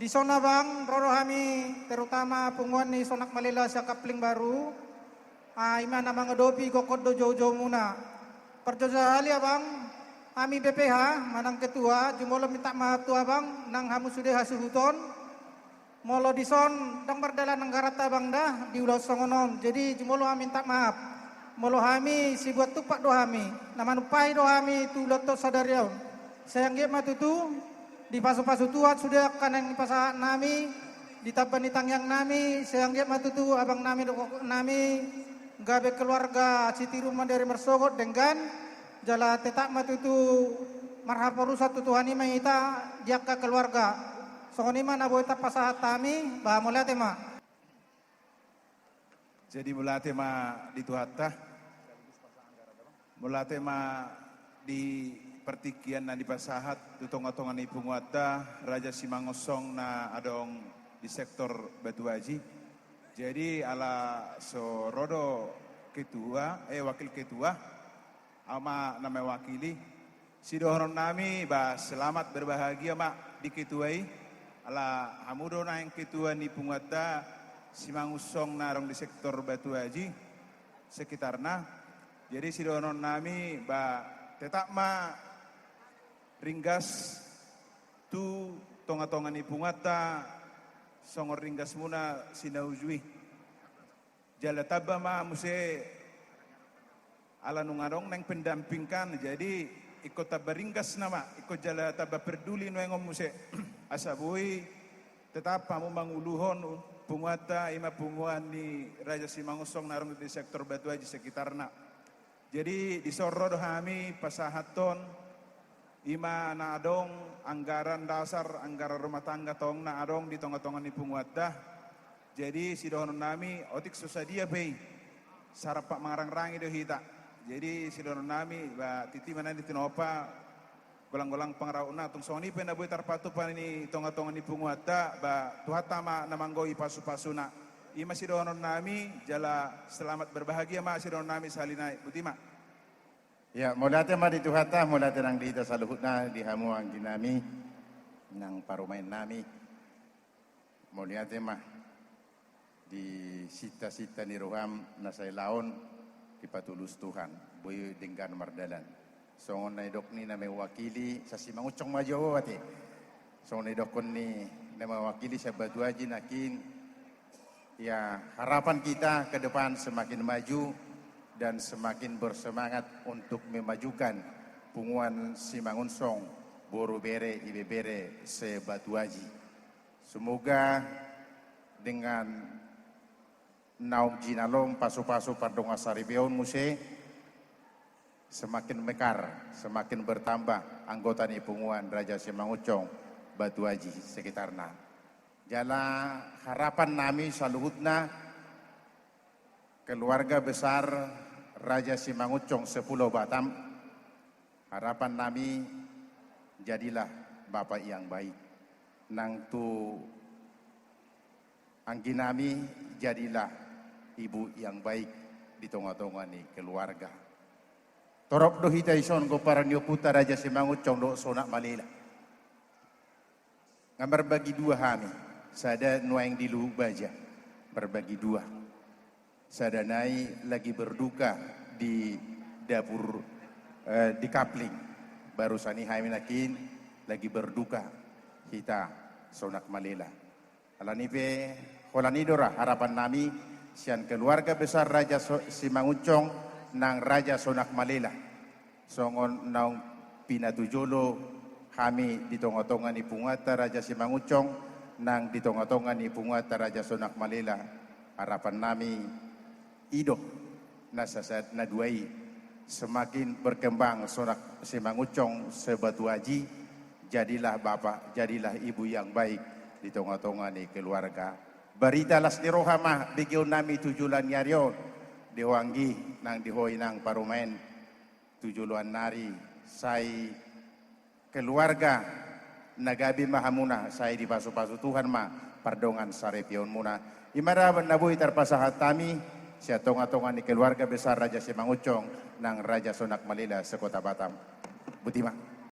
Di zona bang, roro kami terutama punguan ni Sonak Malila sa Kapling Baru, ima na mga dopi kokod do jojo muna. Perjojali bang, kami BPH, manang ketua, jumolo minta mahatua bang, nang hamu sudah hasuhuton, molo dison, dang berdala nang garata bang dah, di ulau songonon, jadi jumolo kami minta maaf. Molo kami si buat tupak do kami, namanupai do kami tu loto sadariaun. Sayang ge matutu, di pasu-pasu tuat sudah kanang pasahan nami, di taban yang nami, sayang ge matutu abang nami do nami, gabe keluarga Siti Rumah dari Mersogot dengan jala tetak matutu marhaporusa tutuhani mangita diaka keluarga. Songonima na boita pasahat tami, bah mulai tema. Jadi mulai tema di Tuhatta, mulai tema di pertikian na di pasahat, tutong-atongan ipung wata, Raja Simangosong na adong di sektor Batu Haji. Jadi ala sorodo ketua, wakil ketua, ama nama wakili, sidohon nami bah selamat berbahagia mak diketuai. Ala hamudo na yang ketua ni pungwata Simangusong narong di sektor Batu Haji sekitarna. Jadi sidohon nami bah tetap ma ringgas tu tonga-tonga ni pungwata songor ringgas muna sinaujui. Jala taba ma muse ala nungarong nang pendampingkan, jadi ikut taba ringgas nama, ikut jala taba peduli nuengom muse asabui tetap pamu manguluhon pungwata ima punguan ni Raja Simangosong narong di sektor Batu Haji sekitarna. Jadi disorro kami pasahaton ima na adong anggaran dasar, anggaran rumah tangga tong na adong di tonga-tongan ni pungwata. Jadi sidohon nami otik susadia pei sarap pak mangrang-rangi do hita. Jadi sidohon nami ba titi mana di tinopa golang-golang pangrauna tung soni pena boy tarpatu pan ini tonga-tongan ni pungwata ba tuhata ma namanggoi pasu-pasuna. Ima sidohon nami jala selamat berbahagia ma sidohon nami salinai butima. Ya, mula tema di Tuhata, mula tenang di ita saluhutna di hamuang dinami nang parumain nami. Mula tema di sita-sita ni roham na say laon dipatulus Tuhan, boy denggan mardalan. Songon na idok ni na may wakili sa Simangucong Majo ati. Songon na idok ni na may wakili sa Batu Haji nakin. Ya, harapan kita ke depan semakin maju dan semakin bersemangat untuk memajukan punguan Simangusong, Borobere, Ibebere, se Batu Haji. Semoga dengan naum jinalong pasu-pasu pardonga saribeon muse semakin mekar, semakin bertambah anggota ni punguan Raja Simangusong, Batu Haji sekitarna. Jala harapan nami saluhutna keluarga besar Raja Simangusong Sepulau Batam, harapan nami jadilah bapak yang baik. Nang tu anggi nami jadilah ibu yang baik di tengah-tengah ni keluarga. Torop do hita ison ko para niyo puta Raja Simangusong do Sonak Malila. Ngambar bagi dua kami, sada nuaing di Luhuk Baja, berbagi dua. Sadanai lagi berduka di dapur di Kapling. Barusan ini haminakin lagi berduka kita Sonak Malila. Alanipe holanidora harapan nami sian keluarga besar Raja Simangusong nang Raja Sonak Malila. Songon naung pinatujolo kami di tonga-tonga ni pungata Raja Simangusong nang di tonga-tonga ni pungata Raja Sonak Malila. Harapan nami ido nasasad na duai semakin berkembang Sonak Simangusong se Batu Haji, jadilah bapak, jadilah ibu yang baik di tengah-tengah ni keluarga. Barita las ni rohamah bigyon nami tujulan nyaryo diwangi nang dihoy nang parumain tujuluan nari say keluarga nagabi mahamuna say di pasu-pasu Tuhan ma pardongan sarepion muna imaraban nabuhi tarpasahat tami siya tonga-tonga ni keluarga besar Raja Simangusong nang Raja Sonak Malila sa Kota Batam. Butima.